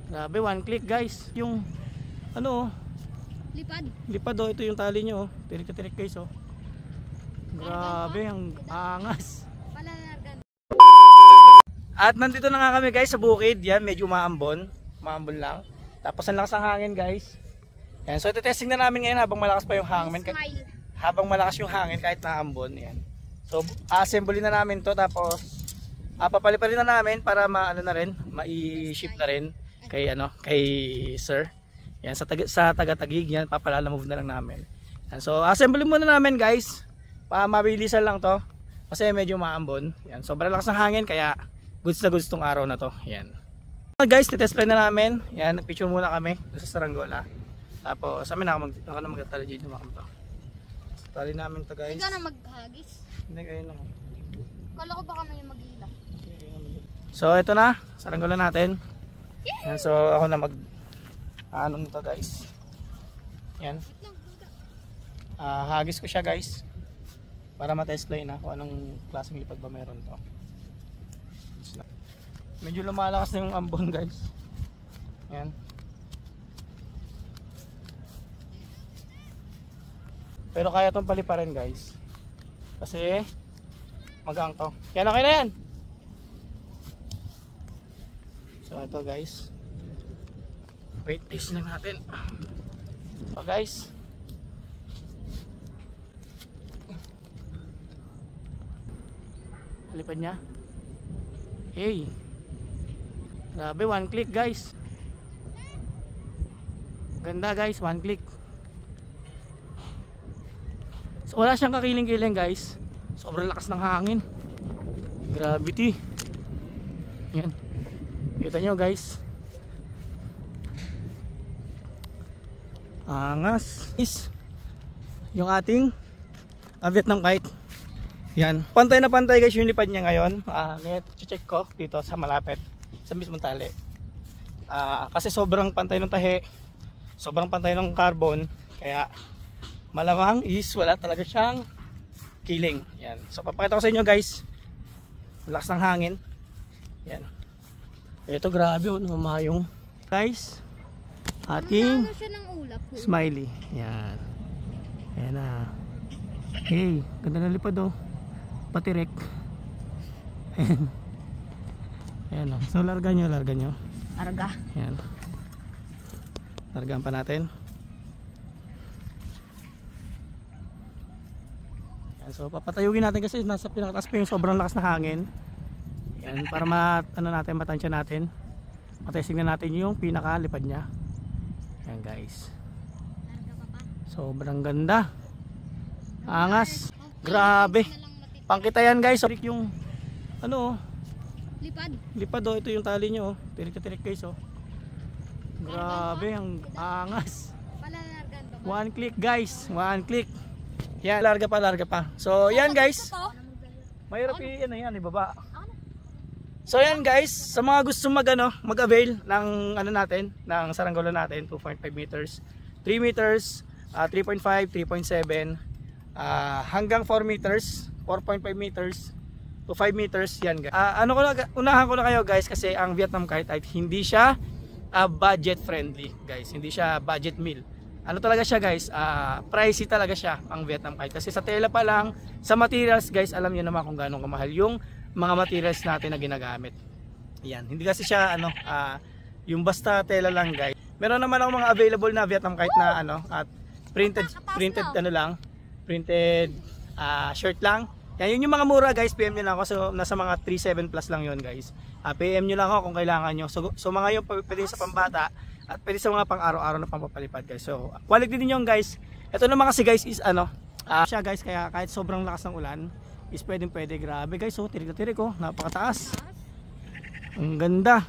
Grabe, one click guys. Yung ano, lipad oh, ito yung tali nyo oh. Tirik-tirik guys oh. Grabe, ang angas. At nandito na nga kami guys sa bukid. Yan, medyo maambon lang. Tapos ang lakas ng hangin guys. Yan, so ito-testing na namin ngayon habang malakas pa yung hangin. Habang malakas yung hangin kahit naambon. Yan. So assembly na namin to, tapos papaliparin na namin para maano na rin, mai-ship na rin kay sir. Yan, sa taga-Taguig yan, papalalamove na lang namin. Yan, so assembly muna namin guys. Mabilisan lang to kasi medyo maambon. Yan, sobrang lakas ng hangin kaya goods na goods tong araw na to. Yan. Guys, test fly na namin. Yan, picture muna kami sa Saranggola. Tapos sa amin ako na magtatali dito naman to. Tali namin to guys. Ikaw na maghagis. Hindi kayo na. Kala ko baka may mag-ila. So ito na, Saranggola natin. Yan, so ako na ano nito guys. Yan. Hagis ko siya guys. Para ma-test fly na kung anong klaseng lipad ba meron to. Medyo lumalakas na yung ambon guys. Yan. Pero kaya itong paliparin guys. Kasi magang to. Yan, okay na yan. So ito guys. Wait, test lang natin. So guys. Lipad niya. Hey. Grabe, one click guys. Ganda guys, one click. So wala siyang kakiling-kiling guys. Sobrang lakas ng hangin. Gravity. Yan. Kita nyo guys. Angas. Yung ating Vietnam kite. Yan. Pantay na pantay guys yung lipad niya ngayon. Ngayon, check ko dito sa malapit. Sa mismong tali. Kasi sobrang pantay ng tahi, sobrang pantay ng carbon, kaya malamang is wala talaga siyang kiling. Yan. So papakita ko sa inyo guys. Lakas ng hangin. Yan. Ito grabe oh, mamayong guys. Ating smiley. Yan. Ayan na. Hey, ganda na lipad oh. Patirik. Ayan. Ayan o. So larga nyo. Larga. Ayan. Largaan pa natin. Ayan. So papatayugin natin kasi nasa pinakataas pa yung sobrang lakas na hangin. Ayan. Para matansya natin. Matesting na natin yung pinakalipad nya. Ayan guys. Sobrang ganda. Angas. Grabe. Pangkita yan guys. Yung ano lipad oh, ito yung tali nyo oh. Tirik-tirik guys oh. Grabe, ang angas. One click guys, one click. Yan, larga pa. So yan guys. Mahirap yan, ibaba. So yan guys, sa mga gusto mag-avail ng natin, ng Saranggola natin, 2.5 meters, 3 meters, 3.5, 3.7, hanggang 4 meters, 4.5 meters to 5 meters yan guys. Unahan ko na kayo guys kasi ang Vietnam kite ay hindi siya budget friendly guys. Hindi siya budget meal. Ano talaga siya guys, pricey talaga siya ang Vietnam kite. Kasi sa tela pa lang, sa materials guys, alam niyo naman kung gaano kamahal yung mga materials natin na ginagamit. Yan, hindi kasi siya yung basta tela lang guys. Meron naman ako mga available na Vietnam kite na at printed shirt lang. Yan, yun yung mga mura guys, PM nyo lang ako. So nasa mga 3.7 plus lang yun guys. PM nyo lang ako kung kailangan nyo. So mga yung pwede sa pambata at pwede sa mga pang araw-araw na pampapalipad guys. So quality din yung guys. Ito naman kasi guys is siya guys, kaya kahit sobrang lakas ng ulan is pwede. Grabe guys, so tirik na tirik oh, napakataas. Ang ganda.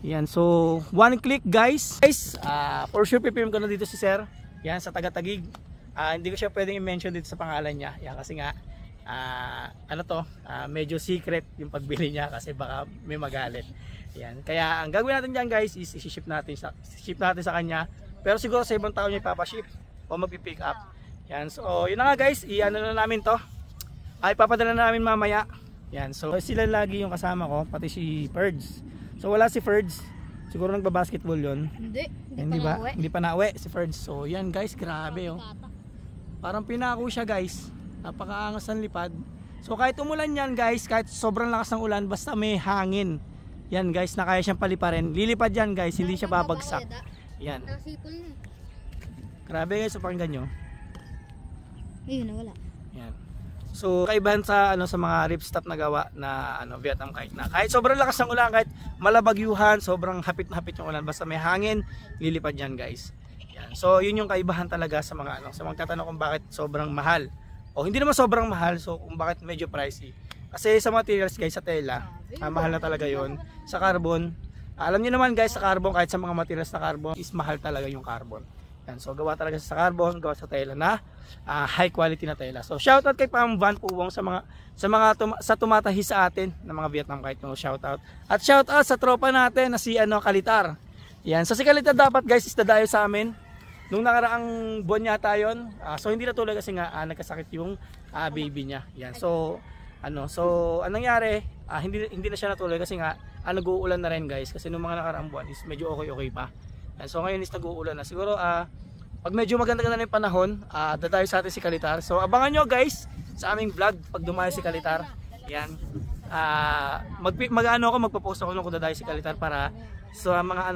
Yan, so one click guys. For sure PM ko na dito si sir. Yan, sa taga-Taguig. Hindi ko siya pwedeng i-mention dito sa pangalan niya. Yan, kasi nga medyo secret yung pagbili niya kasi baka may magalit. Yan. Kaya ang gagawin natin diyan guys is i-ship natin sa kanya. Pero siguro sa ibang tao niya ipapa-ship o magpi-pick up. Yan. So, yun na nga guys, i-ano na namin to. Ay papadala na namin mamaya. Yan. So, sila lagi yung kasama ko, pati si Ferds. So, wala si Ferds. Siguro nagba-basketball yun. Hindi. Hindi ba? Hindi pa nauwi si Ferds. So yan guys, grabe oh. Parang pinako siya guys. Napakaangas ng lipad. So kahit umulan yan guys, kahit sobrang lakas ng ulan, basta may hangin. Yan guys, na kaya siyang paliparin. Lilipad yan guys, hindi siya babagsak. Yan. Nasipol na. Grabe guys, so pakinggan nyo. Ayun, nawala. Yan. So kaibahan sa sa mga ripstop na gawa na Vietnam kite na kahit sobrang lakas ng ulan, kahit malabagyuhan, sobrang hapit na hapit yung ulan, basta may hangin, lilipad yan guys. Yan. So yun yung kaibahan talaga sa mga sa mga tatanong kung bakit sobrang mahal. O hindi naman sobrang mahal, so kung bakit medyo pricey. Kasi sa materials guys, sa tela, mahal na talaga yon. Sa carbon, alam niyo naman guys, sa carbon, kahit sa mga materials na carbon, is mahal talaga yung carbon. Yan, so gawa talaga sa carbon, gawa sa tela na high quality na tela. So shoutout kay Pam Van Puwong sa tumatahi sa atin ng mga Vietnam kite no, shoutout. At shoutout sa tropa natin na si Kalitar. Yan, so si Kalitar dapat guys is dadayo sa amin nung nakaraang buwan yata yon. So hindi na tuloy kasi nga nagkasakit yung baby niya. Yan. So anong nangyari? Hindi na siya natuloy kasi nga nag-uulan na rin guys, kasi nung mga nakaraang buwan is medyo okay pa. And so ngayon is nag-uulan na. Siguro pag medyo maganda-ganda na yung panahon, dadayo sa atin si Kalitar. So abangan nyo guys sa aming vlog pag dumayo si Kalitar. Yan. Magpo-post ako nung kung dadayo si Kalitar para sa mga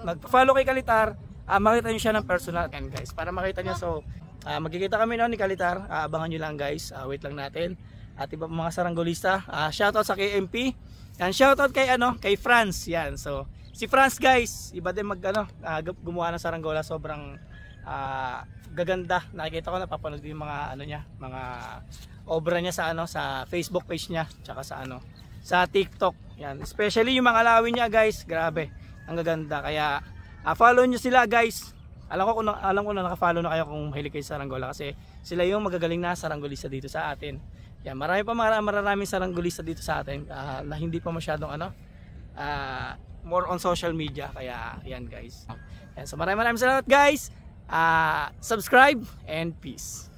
nag-follow kay Kalitar, makita nyo siya ng personal. Yan guys, para makita nyo. So magkikita kami noon ni Kalitar. Abangan nyo lang guys. Wait lang natin. At iba mga saranggolista. Shoutout sa KMP. Yan, shoutout kay kay France. Yan. So si France guys, iba din gumawa ng saranggola, sobrang gaganda. Nakikita ko, napapanood yung mga mga obra niya sa Facebook page niya, tsaka sa TikTok. Yan, especially yung mga lawin niya guys, grabe, ang gaganda. Kaya follow niyo sila guys. Alam ko na naka-follow na kayo kung mahilig kayo sa saranggola, kasi sila yung magagaling na saranggolista dito sa atin. Yan, maraming saranggolista dito sa atin na hindi pa masyadong more on social media. Kaya yan guys. Yan, so maraming salamat guys. Subscribe and peace.